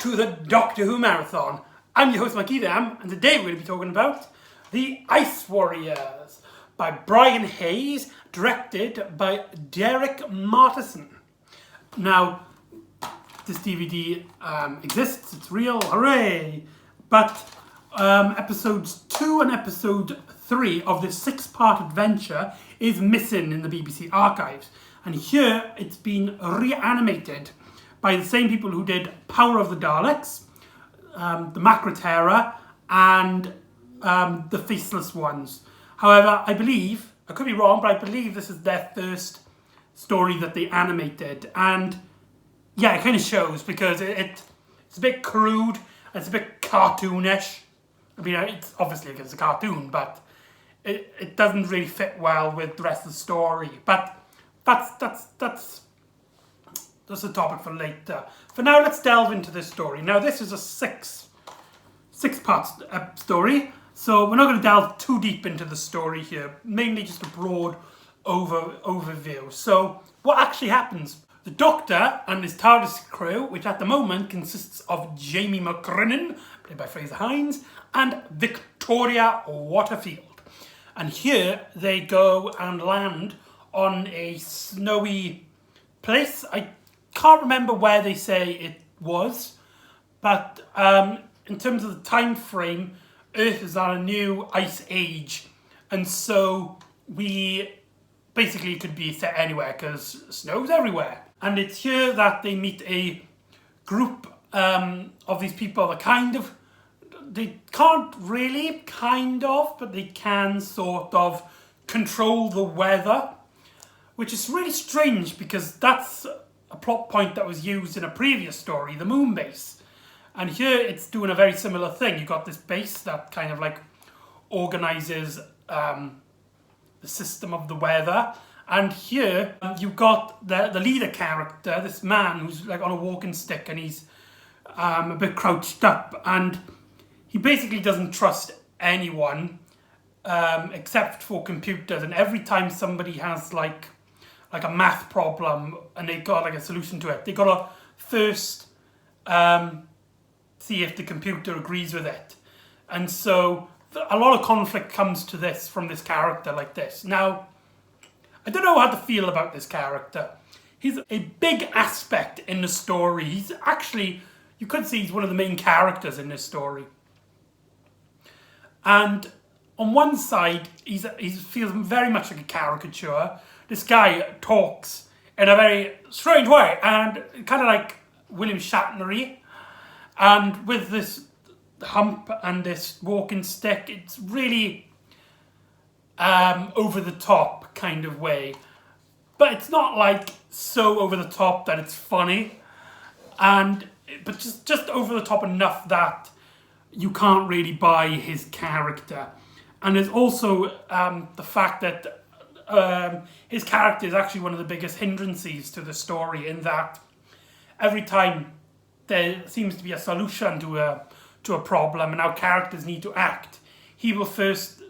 to the Doctor Who Marathon. I'm your host McEdam, and today we're going to be talking about The Ice Warriors by Brian Hayes, directed by Derek Martison. Now, this DVD exists, it's real, hooray! But episodes 2 and episode 3 of this 6-part adventure is missing in the BBC archives. And here it's been reanimated by the same people who did Power of the Daleks, the Macra Terror, and the Faceless Ones. However, I believe, I could be wrong, but I believe this is their first story that they animated. And yeah, it kind of shows because it's a bit crude, it's a bit cartoonish. I mean, it's obviously because it's a cartoon, but it doesn't really fit well with the rest of the story. But that's a topic for later. For now, let's delve into this story. Now, this is a six-part story, so we're not going to delve too deep into the story here. Mainly just a broad overview. So, what actually happens? The Doctor and his TARDIS crew, which at the moment consists of Jamie McCrimmon, played by Fraser Hines, and Victoria Waterfield. And here they go and land on a snowy place. I can't remember where they say it was, but in terms of the time frame, Earth is on a new ice age, and so we basically could be set anywhere because snow's everywhere. And it's here that they meet a group of these people that they can't really, but they can sort of control the weather, which is really strange because that's a plot point that was used in a previous story, the Moon Base. And here it's doing a very similar thing. You've got this base that kind of like organises the system of the weather. And here you've got the leader character, this man who's like on a walking stick and he's a bit crouched up. And he basically doesn't trust anyone except for computers. And every time somebody has like a math problem and they've got like a solution to it, they got to first see if the computer agrees with it. And so a lot of conflict comes to this from this character like this. Now, I don't know how to feel about this character. He's a big aspect in the story. He's actually, you could see he's one of the main characters in this story. And on one side, he feels very much like a caricature. This guy talks in a very strange way and kind of like William Shatner-y. And with this hump and this walking stick, it's really over the top kind of way. But it's not like so over the top that it's funny. But just over the top enough that you can't really buy his character. And there's also the fact that his character is actually one of the biggest hindrances to the story, in that every time there seems to be a solution to a problem and how characters need to act, he will first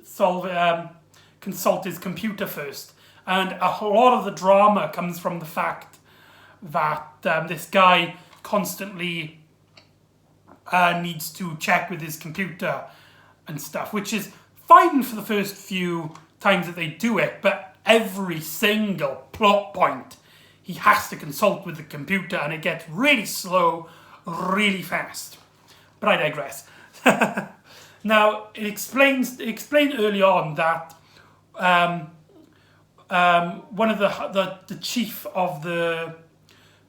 consult his computer first. And a lot of the drama comes from the fact that this guy constantly needs to check with his computer and stuff, which is fine for the first few times that they do it, but every single plot point he has to consult with the computer and it gets really slow really fast. But I digress. Now, it explained early on that one of the chief of the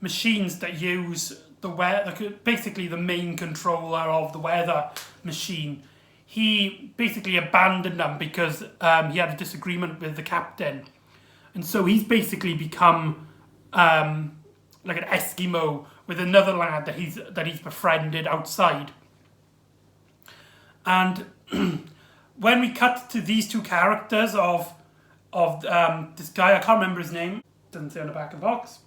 machines that use the weather, basically the main controller of the weather machine, he basically abandoned them because he had a disagreement with the captain. And so he's basically become like an Eskimo with another lad that he's befriended outside. And when we cut to these two characters of this guy, I can't remember his name, doesn't say on the back of the box.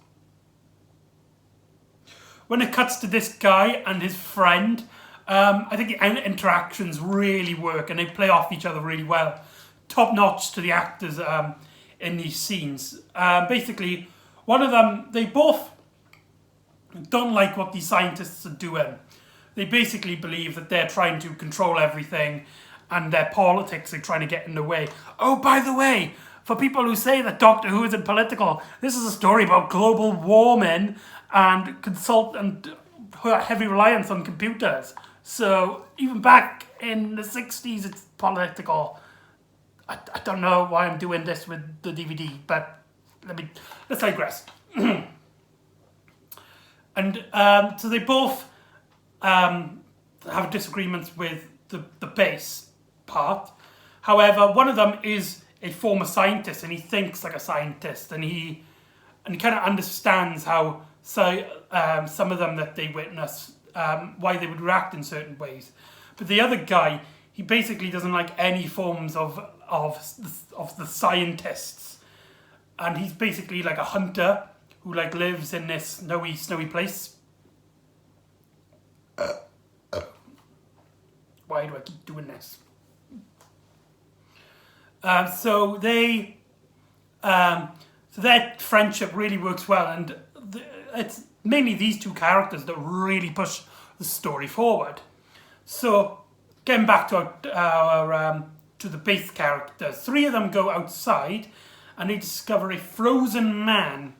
When it cuts to this guy and his friend, I think the interactions really work and they play off each other really well. Top notch to the actors in these scenes. Basically, one of them, they both don't like what these scientists are doing. they basically believe that they're trying to control everything and their politics are trying to get in the way. Oh, by the way, for people who say that Doctor Who isn't political, this is a story about global warming and heavy reliance on computers. So even back in the 60s, it's political. I don't know why I'm doing this with the DVD, but let's digress. And so they both have disagreements with the base part. However, one of them is a former scientist, and he thinks like a scientist, and he kind of understands how some of them that they witness, why they would react in certain ways. But the other guy, he basically doesn't like any forms of the scientists, and he's basically like a hunter who like lives in this snowy place. Why do I keep doing this? So their friendship really works well, and it's mainly these two characters that really push the story forward. So getting back to our to the base characters, three of them go outside, and they discover a frozen man,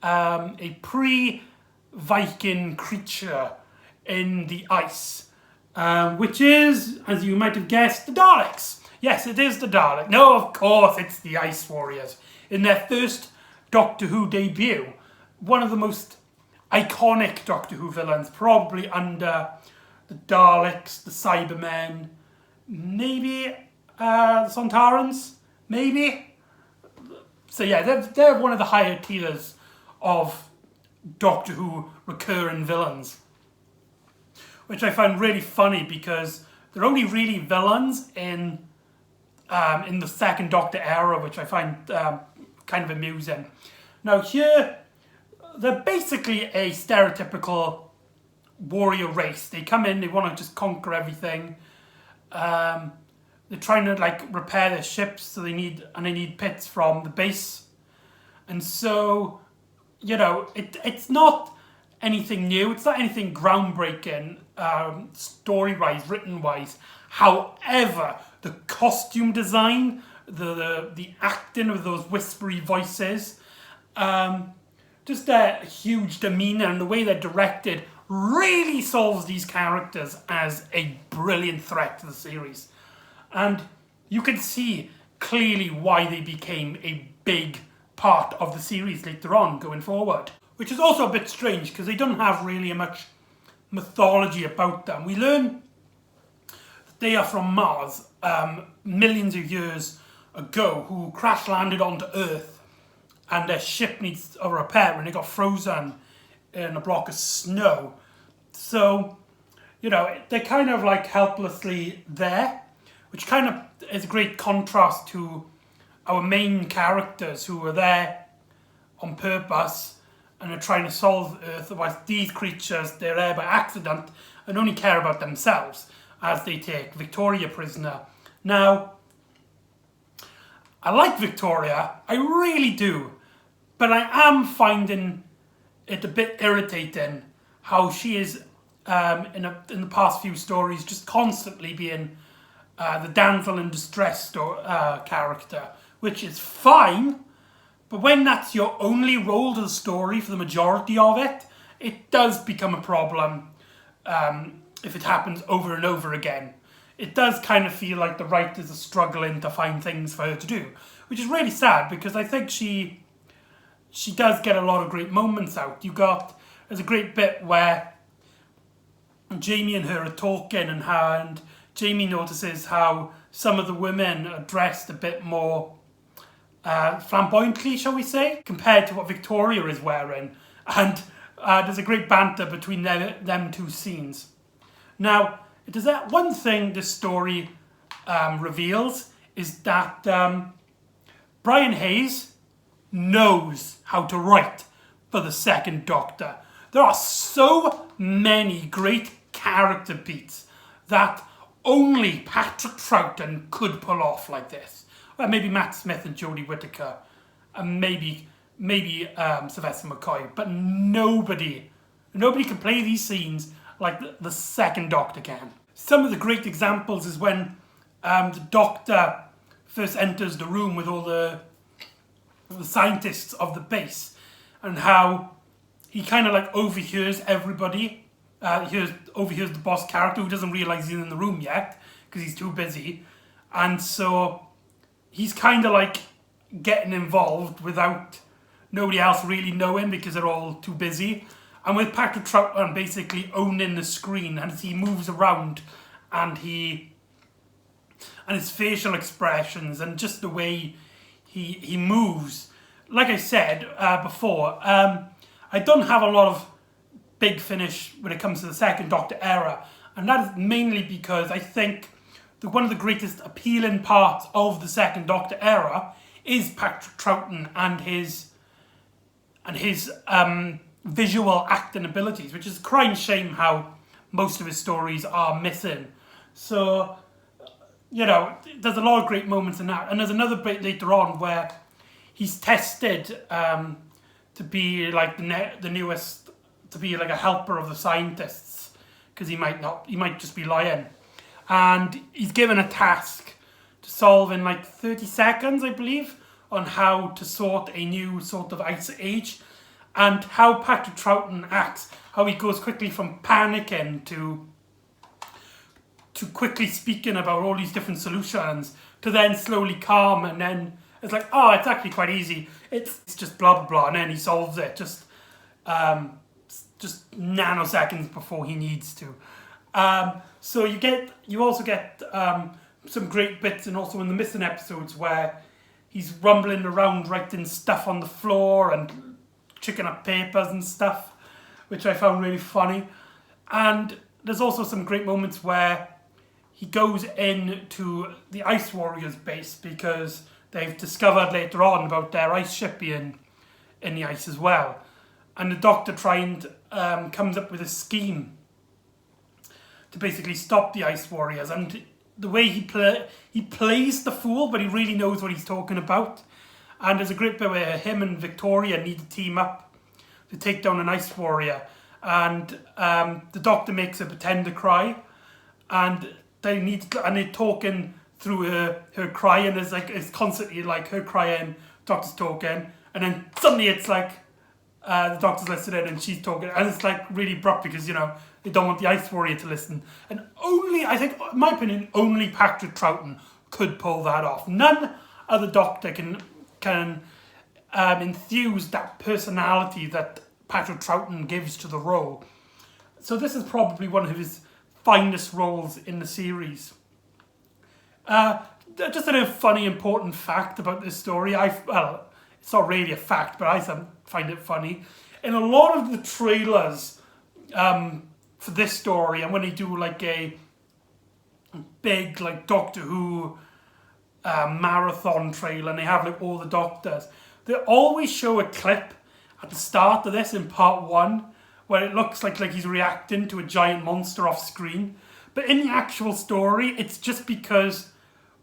a pre-Viking creature in the ice, which is, as you might have guessed, the Daleks. Yes, it is the Dalek. No, of course, it's the Ice Warriors. In their first Doctor Who debut, one of the most iconic Doctor Who villains, probably under the Daleks, the Cybermen, maybe the Sontarans, maybe. So yeah, they're one of the higher tiers of Doctor Who recurring villains, which I find really funny because they're only really villains in the second Doctor era, which I find kind of amusing. Now here, they're basically a stereotypical warrior race. They come in, they want to just conquer everything. They're trying to like repair their ships, so they need pits from the base. And so, you know, it's not anything new. It's not anything groundbreaking, story-wise, written-wise. However, the costume design, the acting of those whispery voices, just their huge demeanour and the way they're directed really solves these characters as a brilliant threat to the series. And you can see clearly why they became a big part of the series later on going forward. Which is also a bit strange because they don't have really much mythology about them. We learn that they are from Mars, millions of years ago, who crash landed onto Earth, and their ship needs a repair and they got frozen in a block of snow. So, you know, they're kind of like helplessly there, which kind of is a great contrast to our main characters who are there on purpose and are trying to solve Earth, whilst these creatures, they're there by accident and only care about themselves as they take Victoria prisoner. Now, I like Victoria, I really do, but I am finding it a bit irritating how she is, in the past few stories, just constantly being the damsel in distress character, which is fine, but when that's your only role to the story for the majority of it, it does become a problem if it happens over and over again. It does kind of feel like the writers are struggling to find things for her to do, which is really sad because I think she does get a lot of great moments out. There's a great bit where Jamie and her are talking and Jamie notices how some of the women are dressed a bit more flamboyantly, shall we say, compared to what Victoria is wearing. And there's a great banter between them two scenes. Now, does that one thing this story reveals is that Brian Hayes knows how to write for the second Doctor. There are so many great character beats that only Patrick Troughton could pull off like this. Well, maybe Matt Smith and Jodie Whittaker, and maybe Sylvester McCoy, but nobody can play these scenes like the second Doctor can. Some of the great examples is when the Doctor first enters the room with all the scientists of the base, and how he kind of like overhears everybody. Overhears the boss character, who doesn't realise he's in the room yet because he's too busy, and so he's kind of like getting involved without nobody else really knowing because they're all too busy. And with Patrick Troughton basically owning the screen, and as he moves around, and his facial expressions and just the way he moves. Like I said before, I don't have a lot of Big Finish when it comes to the second Doctor era, and that is mainly because I think that one of the greatest appealing parts of the second Doctor era is Patrick Troughton and his visual acting abilities, which is a crying shame how most of his stories are missing. So, you know, there's a lot of great moments in that. And there's another bit later on where he's tested to be like the newest, to be like a helper of the scientists, because he might just be lying. And he's given a task to solve in like 30 seconds, I believe, on how to sort a new sort of ice age, and how Patrick Troughton acts, how he goes quickly from panicking to quickly speaking about all these different solutions, to then slowly calm, and then it's like, oh, it's actually quite easy. It's just blah, blah, blah, and then he solves it just nanoseconds before he needs to. So you also get some great bits, and also in the missing episodes where he's rumbling around writing stuff on the floor and checking up papers and stuff, which I found really funny. And there's also some great moments where he goes into the Ice Warriors base because they've discovered later on about their ice ship being in the ice as well. And the Doctor comes up with a scheme to basically stop the Ice Warriors. And the way he plays the fool, but he really knows what he's talking about. And there's a great bit where him and Victoria need to team up to take down an Ice Warrior. And the Doctor makes her pretend to cry. And they're talking through her crying. It's constantly like her crying, Doctor's talking, and then suddenly it's like the Doctor's listening and she's talking, and it's like really abrupt because, you know, they don't want the Ice Warrior to listen. And I think, in my opinion, only Patrick Troughton could pull that off. None other Doctor can enthuse that personality that Patrick Troughton gives to the role. So this is probably one of his finest roles in the series. Just a funny, important fact about this story. It's not really a fact, but I find it funny. In a lot of the trailers for this story, and when they do like a big like Doctor Who marathon trailer, and they have like all the Doctors, they always show a clip at the start of this in part 1 where it looks like he's reacting to a giant monster off screen. But in the actual story, it's just because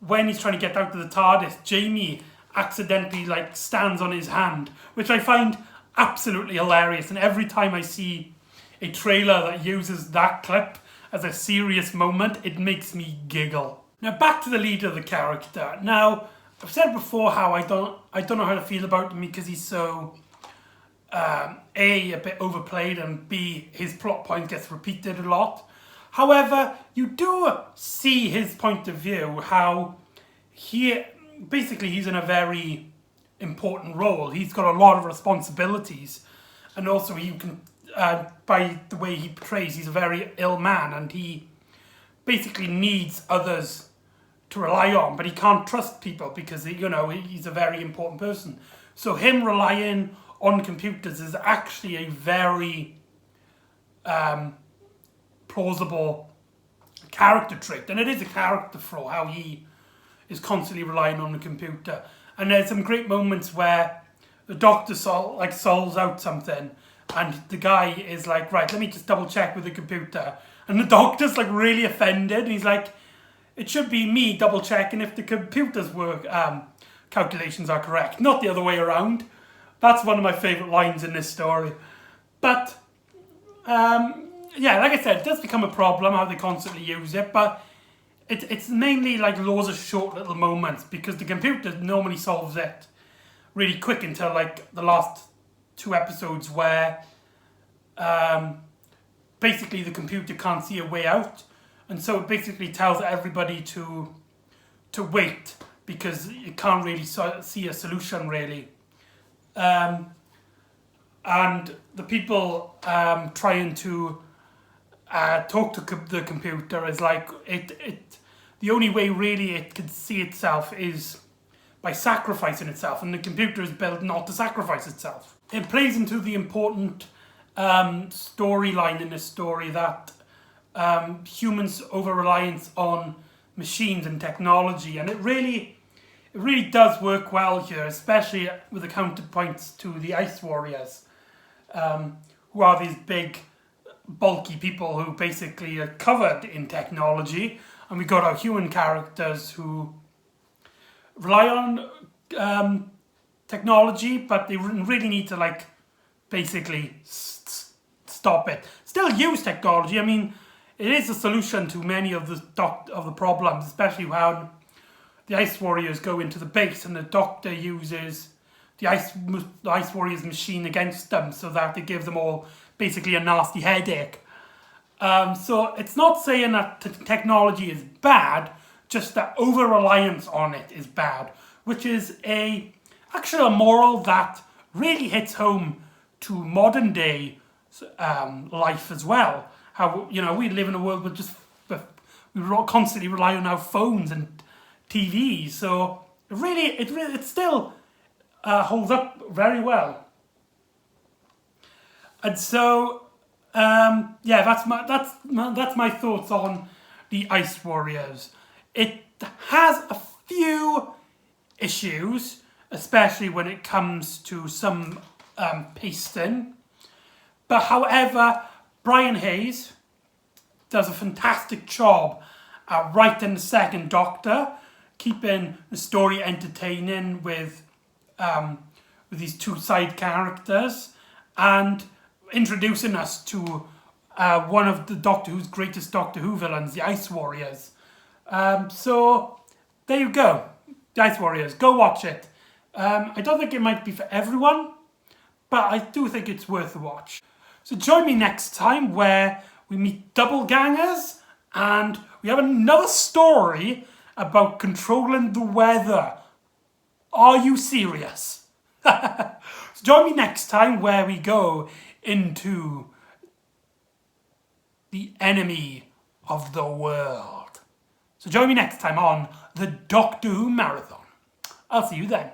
when he's trying to get out of the TARDIS, Jamie accidentally stands on his hand, which I find absolutely hilarious. And every time I see a trailer that uses that clip as a serious moment, it makes me giggle. Now back to the lead of the character. Now, I've said before how I don't know how to feel about him because he's so A, a bit overplayed, and B, his plot point gets repeated a lot. However, you do see his point of view, how he's in a very important role. He's got a lot of responsibilities, and also you can, by the way he portrays, he's a very ill man, and he basically needs others to rely on, but he can't trust people because, he's a very important person. So him relying on computers is actually a very plausible character trait, and it is a character flaw how he is constantly relying on the computer. And there's some great moments where the Doctor solves out something, and the guy is like, right, let me just double check with the computer, and the Doctor's really offended, and he's like, it should be me double checking if the computer's work calculations are correct, not the other way around. That's one of my favourite lines in this story. But yeah, like I said, it does become a problem how they constantly use it, but it's mainly like loads of short little moments because the computer normally solves it really quick until like the last 2 episodes where basically the computer can't see a way out, and so it basically tells everybody to wait because it can't really see a solution really. And the people trying to talk to the computer is like the only way really it can see itself is by sacrificing itself, and the computer is built not to sacrifice itself. It plays into the important storyline in this story that humans' over-reliance on machines and technology, and it really does work well here, especially with the counterpoints to the Ice Warriors, who are these big, bulky people who basically are covered in technology, and we've got our human characters who rely on technology, but they really need to like basically stop it. Still use technology. I mean, it is a solution to many of the problems, especially when the Ice Warriors go into the base and the Doctor uses the Ice Warriors machine against them so that it gives them all basically a nasty headache. So it's not saying that technology is bad, just that over-reliance on it is bad, which is actually a moral that really hits home to modern day life as well. How, we live in a world with we constantly rely on our phones and TVs, so it still holds up very well. And so that's my thoughts on the Ice Warriors. It has a few issues, especially when it comes to some pacing. But however, Brian Hayes does a fantastic job at writing the second Doctor, keeping the story entertaining with these two side characters, and introducing us to one of the Doctor Who's greatest Doctor Who villains, the Ice Warriors. So there you go, the Ice Warriors. Go watch it. I don't think it might be for everyone, but I do think it's worth a watch. So join me next time where we meet double gangers and we have another story about controlling the weather. Are you serious? So join me next time where we go into the enemy of the world. So join me next time on the Doctor Who Marathon. I'll see you then.